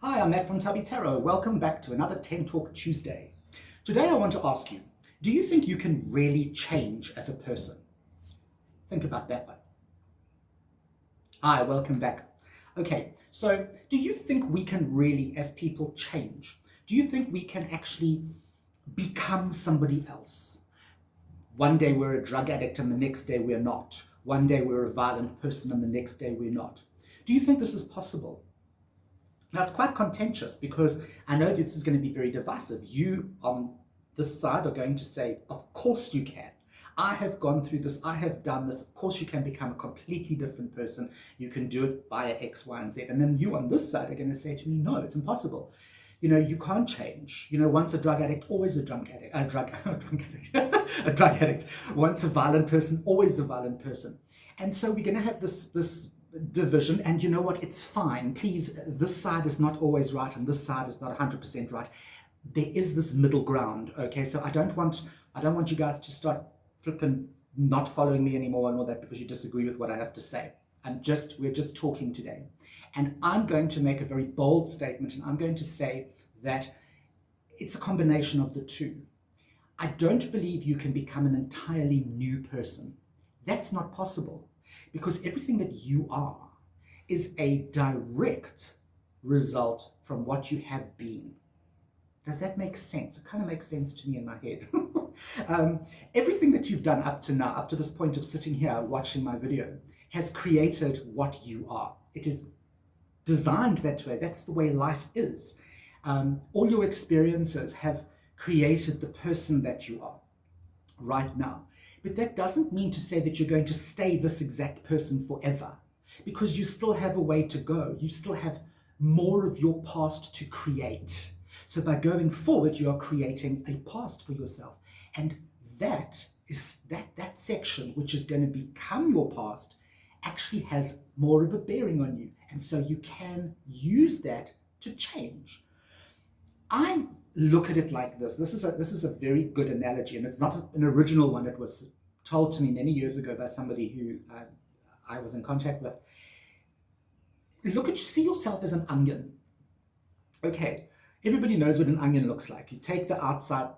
Hi, I'm Matt from Tubby Tarot. Welcome back to another 10 Talk Tuesday. Today I want to ask you, do you think you can really change as a person? Think about that one. Hi, welcome back. Okay, so do you think we can really, as people, change? Do you think we can actually become somebody else? One day we're a drug addict and the next day we're not. One day we're a violent person and the next day we're not. Do you think this is possible? Now, it's quite contentious because I know this is going to be very divisive. You on this side are going to say, of course you can. I have gone through this. I have done this. Of course you can become a completely different person. You can do it via X, Y, and Z. And then you on this side are going to say to me, no, it's impossible. You can't change. Once a drug addict, always a drunk addict. A drug addict. A drug addict. Once a violent person, always a violent person. And so we're going to have this division, and you know what, it's fine. Please, this side is not always right and this side is not 100% right. There is this middle ground, okay? So I don't want you guys to start flipping not following me anymore and all that because you disagree with what I have to say. We're just talking today, and I'm going to make a very bold statement, and I'm going to say that it's a combination of the two. I don't believe you can become an entirely new person. That's not possible. Because everything that you are is a direct result from what you have been. Does that make sense? It kind of makes sense to me in my head. Everything that you've done up to now, up to this point of sitting here watching my video, has created what you are. It is designed that way. That's the way life is. All your experiences have created the person that you are right now. But that doesn't mean to say that you're going to stay this exact person forever, because you still have a way to go. You still have more of your past to create. So by going forward, you are creating a past for yourself. And that section, which is going to become your past, actually has more of a bearing on you. And so you can use that to change. I look at it like this. This is a very good analogy, and it's not an original one. It was told to me many years ago by somebody who I was in contact with. See yourself as an onion. Okay, everybody knows what an onion looks like. You take the outside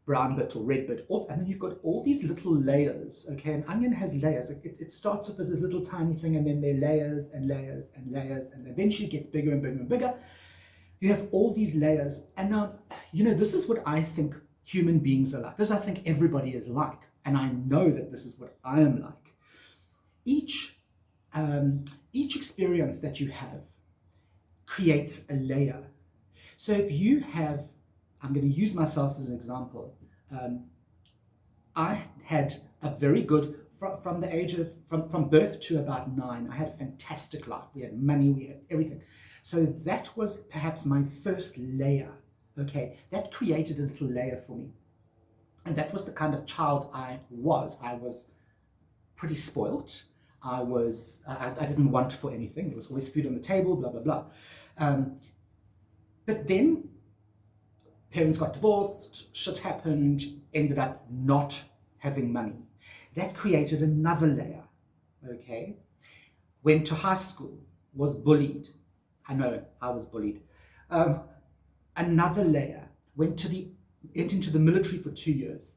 brown bit or red bit off, and then you've got all these little layers. Okay, an onion has layers. It starts off as this little tiny thing, and then there are layers and layers and layers, and eventually it gets bigger and bigger and bigger. You have all these layers, and now, this is what I think human beings are like. This is what I think everybody is like, and I know that this is what I am like. Each experience that you have creates a layer. So if you have, I'm going to use myself as an example. I had a very good, from the age of, from birth to about 9, I had a fantastic life. We had money, we had everything. So that was perhaps my first layer, okay? That created a little layer for me. And that was the kind of child I was. I was pretty spoilt. I didn't want for anything. There was always food on the table, blah, blah, blah. But then parents got divorced, shit happened, ended up not having money. That created another layer, okay? Went to high school, was bullied. I know I was bullied. Another layer, went into the military for 2 years.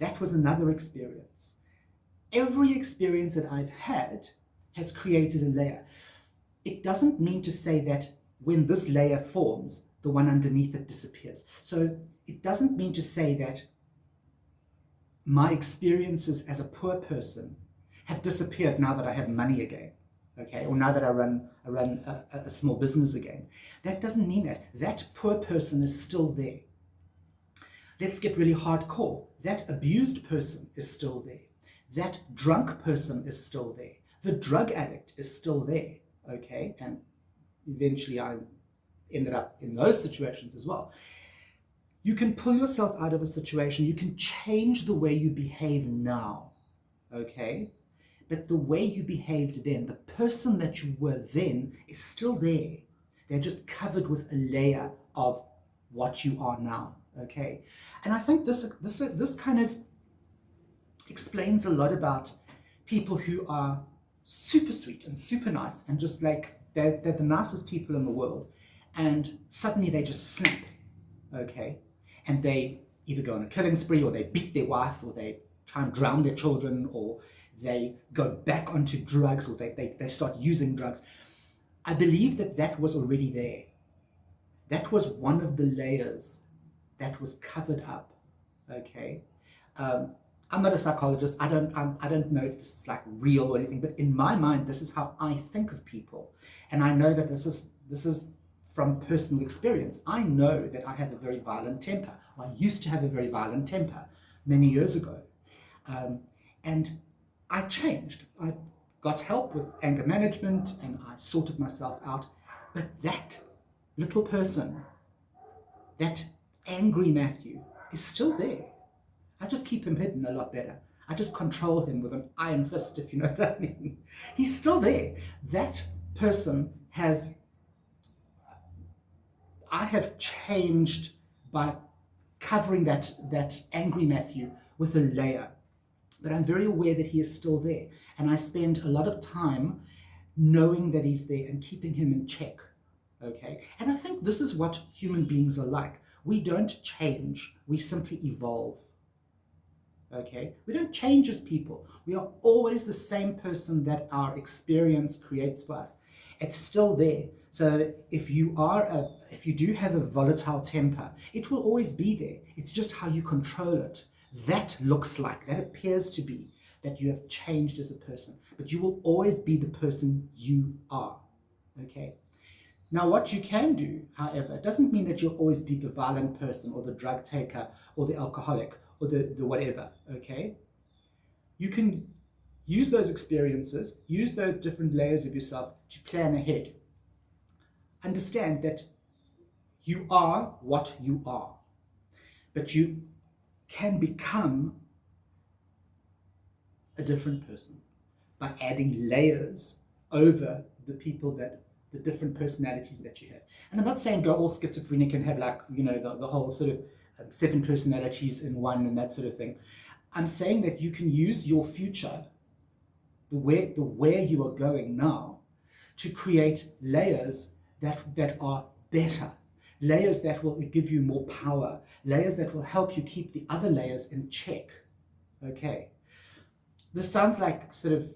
That was another experience. Every experience that I've had has created a layer. It doesn't mean to say that when this layer forms, the one underneath it disappears. So it doesn't mean to say that my experiences as a poor person have disappeared now that I have money again. Okay, or now that I run a small business again. That doesn't mean that. That poor person is still there. Let's get really hardcore. That abused person is still there. That drunk person is still there. The drug addict is still there. Okay, and eventually I ended up in those situations as well. You can pull yourself out of a situation. You can change the way you behave now. Okay? But the way you behaved then, the person that you were then, is still there. They're just covered with a layer of what you are now, okay? And I think this kind of explains a lot about people who are super sweet and super nice and just like they're the nicest people in the world. and suddenly they just snap, okay? And they either go on a killing spree, or they beat their wife, or they try and drown their children, or they go back onto drugs, or they start using drugs. I believe that that was already there. That was one of the layers that was covered up, okay? I'm not a psychologist. I don't know if this is like real or anything, but in my mind, this is how I think of people. And I know that this is from personal experience. I know that I have a very violent temper. I used to have a very violent temper many years ago. And I changed. I got help with anger management and I sorted myself out. But that little person, that angry Matthew, is still there. I just keep him hidden a lot better. I just control him with an iron fist, if you know what I mean. He's still there. That person I have changed by covering that angry Matthew with a layer. But I'm very aware that he is still there. And I spend a lot of time knowing that he's there and keeping him in check. Okay? And I think this is what human beings are like. We don't change, we simply evolve. Okay? We don't change as people. We are always the same person that our experience creates for us. It's still there. So if you do have a volatile temper, it will always be there. It's just how you control it. That looks like, that appears to be that you have changed as a person, but you will always be the person you are. Okay? Now, what you can do, however, doesn't mean that you'll always be the violent person or the drug taker or the alcoholic or the whatever, okay? You can use those experiences, use those different layers of yourself to plan ahead. Understand that you are what you are, but you can become a different person by adding layers over the different personalities that you have. And I'm not saying go all schizophrenic and have like, you know, the whole sort of 7 personalities in one and that sort of thing. I'm saying that you can use your future, the where you are going now, to create layers that are better, layers that will give you more power, layers that will help you keep the other layers in check. Okay. This sounds like sort of,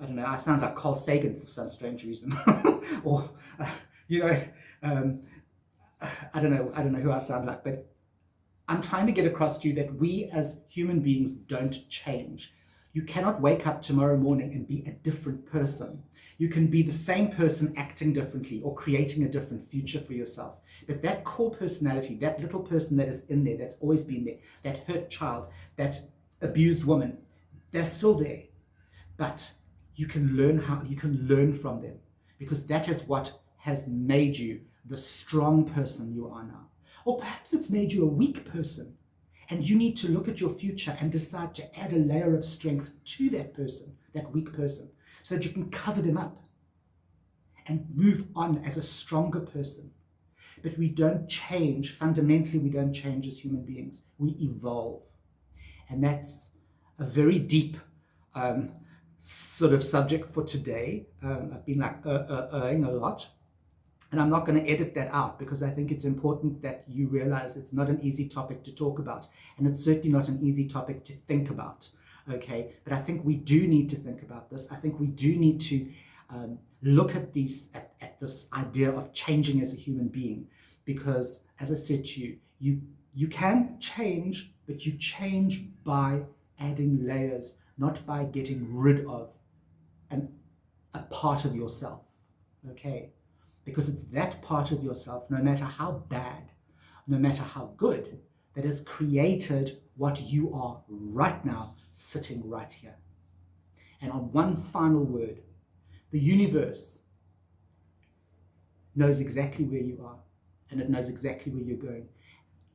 I don't know, I sound like Carl Sagan for some strange reason. Or, you know, I don't know who I sound like, but I'm trying to get across to you that we as human beings don't change. You cannot wake up tomorrow morning and be a different person. You can be the same person acting differently or creating a different future for yourself. But that core personality, that little person that is in there, that's always been there, that hurt child, that abused woman, they're still there. But you can learn from them, because that is what has made you the strong person you are now. Or perhaps it's made you a weak person, and you need to look at your future and decide to add a layer of strength to that person, that weak person, so that you can cover them up and move on as a stronger person. But we don't change. Fundamentally, we don't change as human beings. We evolve. And that's a very deep sort of subject for today. I've been like a lot. And I'm not going to edit that out, because I think it's important that you realize it's not an easy topic to talk about. And it's certainly not an easy topic to think about. Okay, but I think we do need to think about this. I think we do need to look at this idea of changing as a human being, because, as I said to you, you can change, but you change by adding layers, not by getting rid of a part of yourself. Okay, because it's that part of yourself, no matter how bad, no matter how good, that has created what you are right now, sitting right here. And on one final word, the universe knows exactly where you are, and it knows exactly where you're going.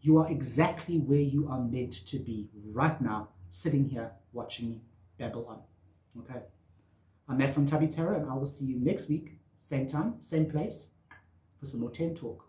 You are exactly where you are meant to be right now, sitting here watching me babble on. Okay? I'm Matt from Tubby Tarot, and I will see you next week, same time, same place, for some more 10 Talk.